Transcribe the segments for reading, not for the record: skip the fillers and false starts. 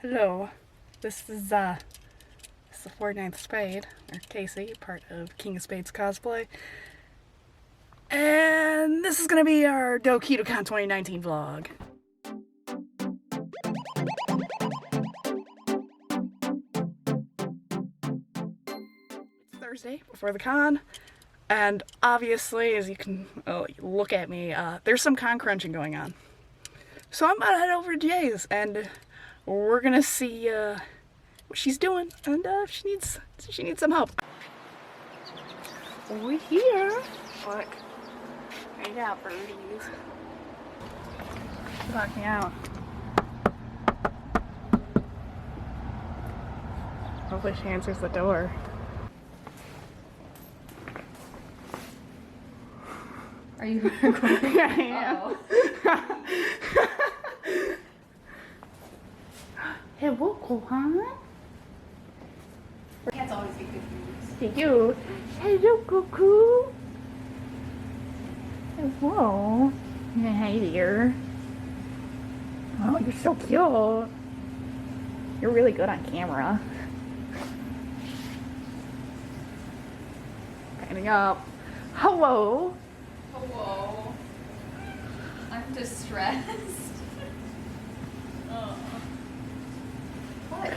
Hello, this is the 49th Spade, or Casey, part of King of Spades Cosplay. And this is going to be our Dokidokon 2019 vlog. It's Thursday before the con, and obviously, as you can look at me, there's some con crunching going on. So I'm about to head over to Jay's, and we're gonna see what she's doing, and if she needs some help. Over here, look, I got birdies. Lock me out. Hopefully she answers the door. Are you recording? Yeah, I am. Hello, Kohan. Cats always get confused. Hey, you. Hello, Cuckoo. Hello. Hey there. Oh, you're so cute. You're really good on camera. Panning up. Hello. Hello. I'm distressed. Oh. What?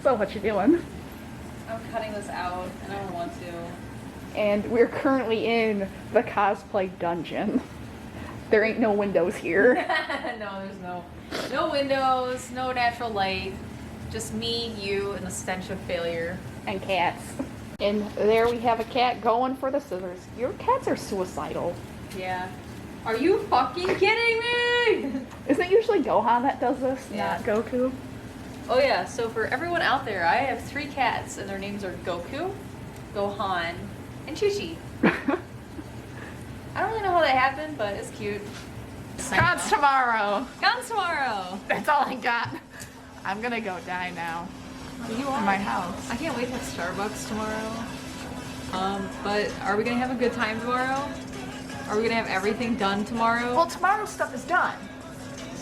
So what you doing? I'm cutting this out and I don't want to. And we're currently in the cosplay dungeon. There ain't no windows here. No, there's no windows, no natural light. Just me, you, and the stench of failure. And cats. And there we have a cat going for the scissors. Your cats are suicidal. Yeah. Are you fucking kidding me? Isn't it usually Gohan that does this, Yeah. not Goku? Oh yeah, so for everyone out there, I have 3 cats and their names are Goku, Gohan, and Chi-Chi. I don't really know how that happened, but it's cute. God's tomorrow. Guns tomorrow! That's all I got. I'm gonna go die now. You are? In my house. I can't wait to have Starbucks tomorrow. But are we gonna have a good time tomorrow? Are we gonna have everything done tomorrow? Well, tomorrow's stuff is done.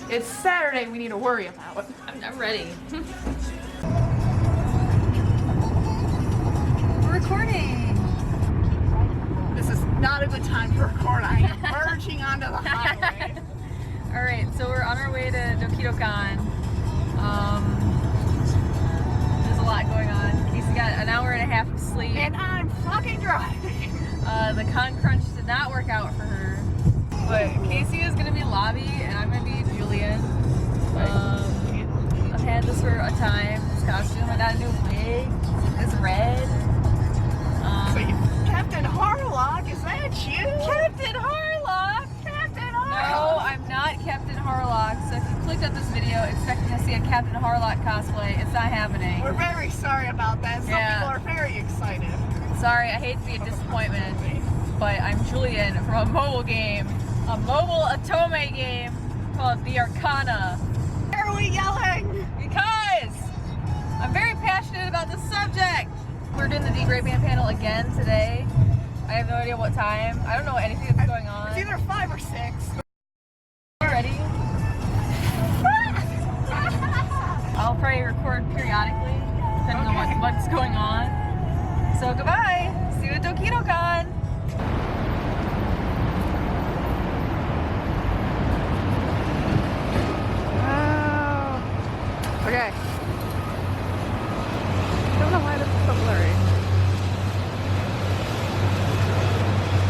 It's Saturday we need to worry about. I'm ready. We're recording. This is not a good time to record. I am merging onto the highway. Alright, so we're on our way to Dokidokon. There's a lot going on. Casey got an hour and a half of sleep. And I'm fucking driving. The con crunch did not work out for her. But Casey is gonna be Lobby and I'm gonna be Julian. I've had this for a time. This costume, I got a new wig. It's red. Captain Harlock, is that you? Captain Harlock! Captain No, Harlock! I'm not Captain Harlock. So if you clicked up this video expecting to see a Captain Harlock cosplay, it's not happening. We're very sorry about that. Some people are very excited. Sorry, I hate to be a disappointment, but I'm Julian from a mobile game, a mobile Otome game called The Arcana. Why are we yelling? Because I'm very passionate about this subject. We're doing the D-Grade Band panel again today. I have no idea what time. I don't know anything that's going on. It's either 5 or 6. Ready? I'll probably record periodically, depending on what's going on. So goodbye. See you at Dokidokon. Oh. Okay. I don't know why this is so blurry.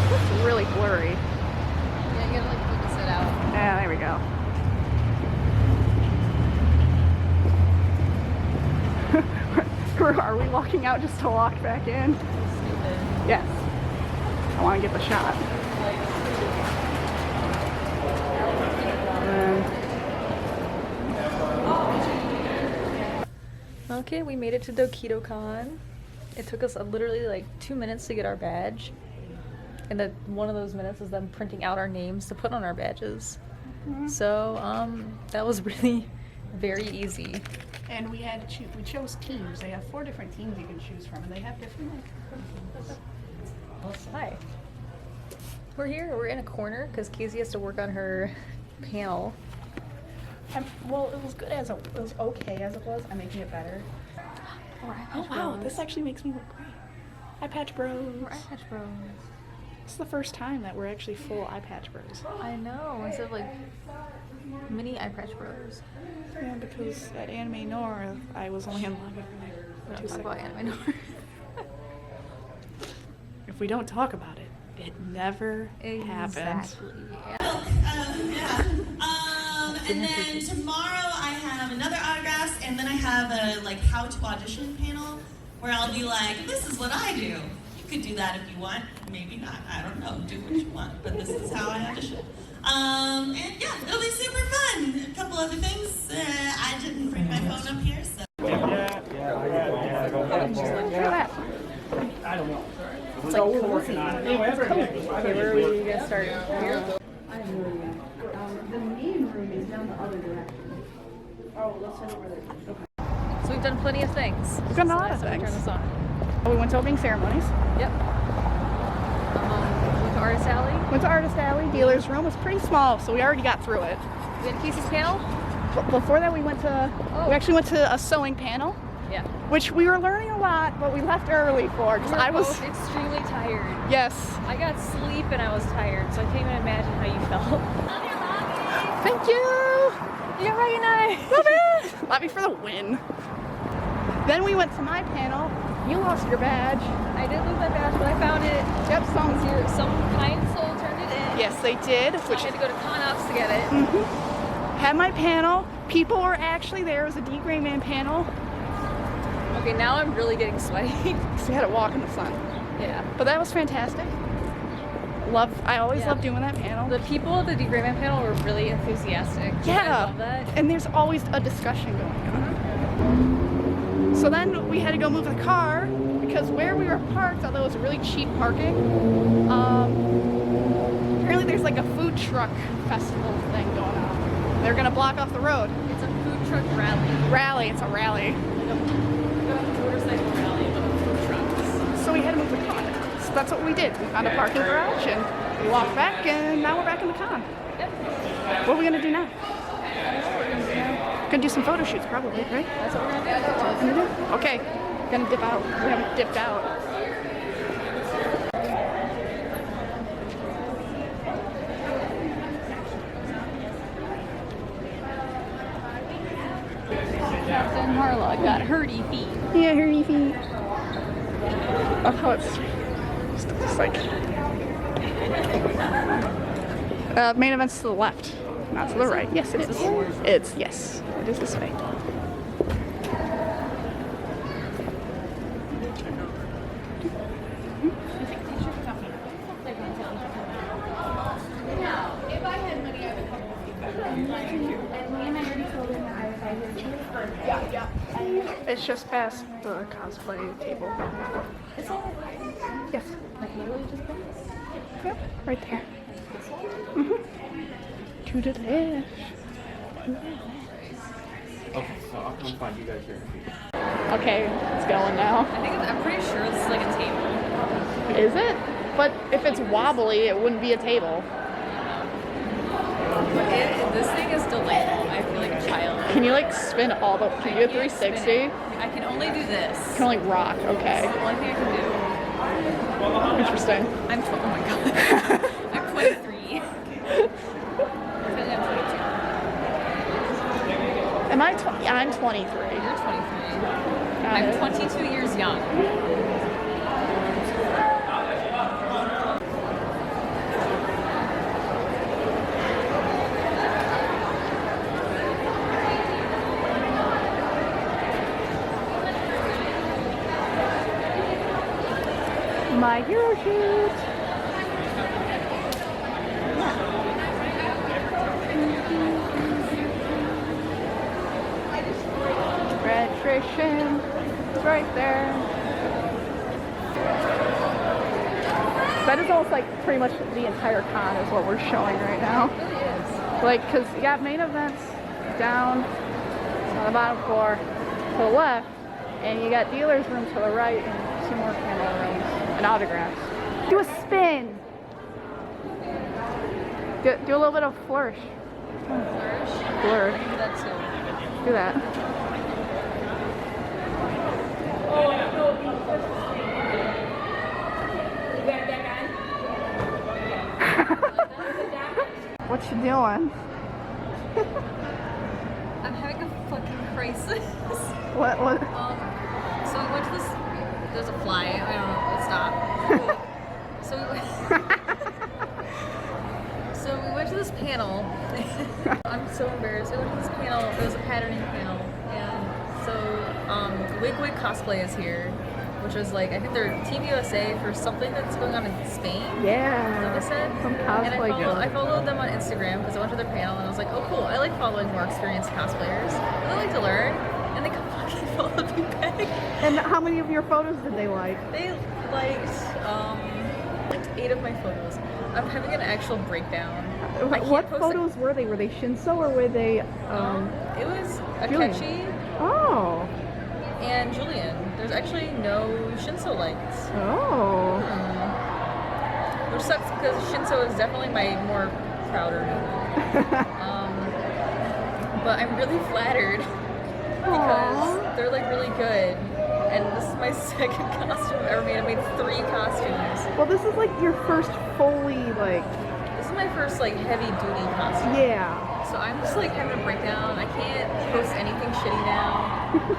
This is really blurry. Yeah, you gotta like focus it out. Yeah, there we go. Are we walking out just to walk back in? Stupid. Yes. I want to get the shot. Okay, we made it to Dokidokon. It took us literally like 2 minutes to get our badge. And one of those minutes is them printing out our names to put on our badges. Mm-hmm. So, that was really very easy. And we had to choose, we chose teams. They have 4 different teams you can choose from, and they have different Hi. We're here, we're in a corner because Casey has to work on her panel. Well, it was good as it was okay as it was. I'm making it better. Oh wow, this actually makes me look great. Eyepatch Bros. We're Eyepatch Bros. This is the first time that we're actually full Eyepatch Bros. I know, instead of like mini Eyepatch Bros. Yeah, because at Anime North, I was only in lobby We for don't talk about 2 seconds. Anime North. If we don't talk about it, it never happens. Exactly. And then tomorrow I have another autographs, and then I have a like how to audition panel where I'll be like, this is what I do. You could do that if you want, maybe not. I don't know. Do what you want, but this is how I audition. And yeah, it'll be super fun. A couple other things. I didn't bring my phone up here, so. Look at that. It's like cozy. Okay, where are we gonna start? Here? The main room is down the other direction. Oh, let's head over there. Okay. So we've done plenty of things. We've done a lot of So we things. Turn this on. We went to opening ceremonies. Yep. Went to Artist Alley. Went to Artist Alley. Dealer's room was pretty small, so we already got through it. We had Casey's panel. But before that, we actually went to a sewing panel, Yeah. which we were learning a lot, but we left early for because We were I was. both extremely tired. Yes. I got sleep and I was tired, so I can't even imagine how you felt. Thank you. You're right, Love it. Lobby for the win. Then we went to my panel. You lost your badge. I did lose my badge, but I found it. Yep, Some kind soul turned it in. Yes, they did. So Which I had to go to ConOps to get it. had my panel. People were actually there. It was a D Gray Man panel. Okay, now I'm really getting sweaty. So we had to walk in the sun. Yeah. But that was fantastic. I always Yeah. love doing that panel. The people at the Degrayman panel were really enthusiastic. I Yeah, love that. and there's always a discussion going on. So then we had to go move the car because where we were parked, although it was really cheap parking, apparently there's like a food truck festival thing going on. They're gonna block off the road. It's a food truck rally. It's a rally. Motorcycle rally of food trucks. So we had to move the car. So that's what we did. We found a parking garage and we walked back, and now we're back in the con. Yep. What are we gonna do now? Gonna do some photo shoots probably, right? That's what we're gonna do. Okay, gonna dip out. We haven't dipped out. Captain Harlock got hurdy feet. Yeah, hurdy feet. Oh, how it's like. Main event's to the left, not to the right. Yes, it is. Yes, it is this way. It's just past the cosplay table. Yes. Like literally just past? Yep, right there. To the left. Okay, so I'll come find you guys here. Okay, it's going now. I'm pretty sure this is like a table. Is it? But if it's wobbly, it wouldn't be a table. But this thing is delightful. I feel like a child. Can you like spin all the? Can you do a 360? You I can only do this. can only rock. Okay. That's the only thing I can do. Interesting. Oh my god. I'm 23. I feel like I'm 22. Am I? I'm 23. You're 23. Got I'm it. 22 years young. My hero shoot. Registration is right there. That is almost like pretty much the entire con is what we're showing right now. It really is. Like, because you got main events down on the bottom floor to the left, and you got dealer's room to the right, and 2 more panel rooms and autographs. Do a spin. Do a little bit of flourish. Flourish. Blur. Do that too. Do that. What you doing? I'm having a fucking crisis. What? So we went to this. There's a fly. I don't know. Stop. So we went to this panel. I'm so embarrassed. We went to this panel. It was a patterning panel, and so Wig Cosplay is here, which was like I think they're Team USA for something that's going on in Spain. Yeah. Is that what I said? Some And cosplay I followed them on Instagram because I went to their panel and I was like, oh cool, I like following more experienced cosplayers. I like to learn. And they fucking followed me back. And how many of your photos did they like? They liked 8 of my photos. I'm having an actual breakdown. I can't What post photos were they? Were they Shinso or were they it was Julian. Akechi Oh. and Julian. There's actually no Shinso likes. Oh. Which sucks because Shinso is definitely my more prouder but I'm really flattered because they're like really good. And this is my second costume I've ever made. I made 3 costumes. Well, this is like your first fully like. This is my first like heavy duty costume. Yeah. So I'm just like having a breakdown. I can't post anything shitty now.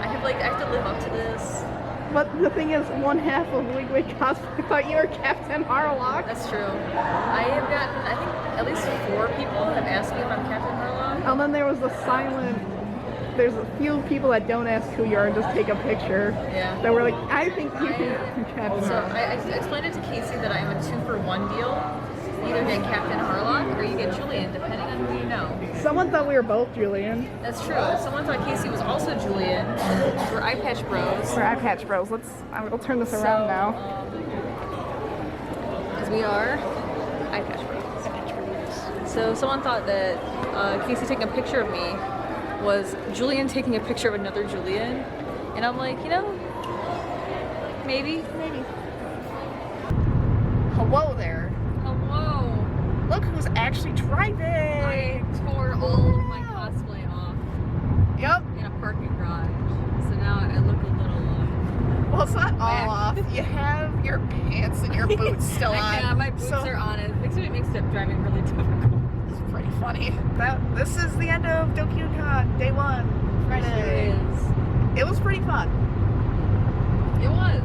I have to live up to this. But the thing is, one half of Wig Cosplay thought you were Captain Harlock. That's true. I have gotten, I think at least 4 people have asked me if I'm Captain Harlock. And then there was the silent. There's a few people that don't ask who you are and just take a picture. Yeah. That were like, I think you can be Captain So Harlock. I explained it to Casey that I'm a 2-for-1 deal. You either get Captain Harlock or you get Julian, depending on who you know. Someone thought we were both Julian. That's true. Someone thought Casey was also Julian. We're Eyepatch Bros. We're Eyepatch Bros. I'll turn this around now. Because we are Eyepatch Bros. So someone thought that Casey taking a picture of me was Julian taking a picture of another Julian. And I'm like, maybe. Hello there. Hello. Look who's actually driving. I tore all of my cosplay off Yep. in a parking garage. So now I look a little Well, it's not all off. You have your pants and your boots still on. Yeah, my boots are on. It makes it driving really difficult. It's pretty funny. This is the end of Dokidokon, day 1, Friday. It is. It was pretty fun. It was.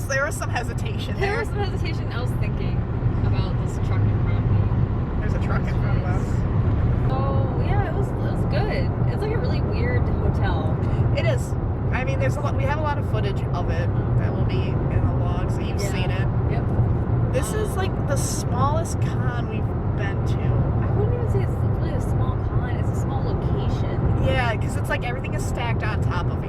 There was some hesitation There there. was some hesitation. I was thinking about this truck in front of me. There's a truck in front of us. Oh yeah, it was good. It's like a really weird hotel. It is. I mean, we have a lot of footage of it that will be in the logs, so you've seen it. Yep. This is like the smallest con we've been to. I wouldn't even say it's really a small con. It's a small location. Yeah, because it's like everything is stacked on top of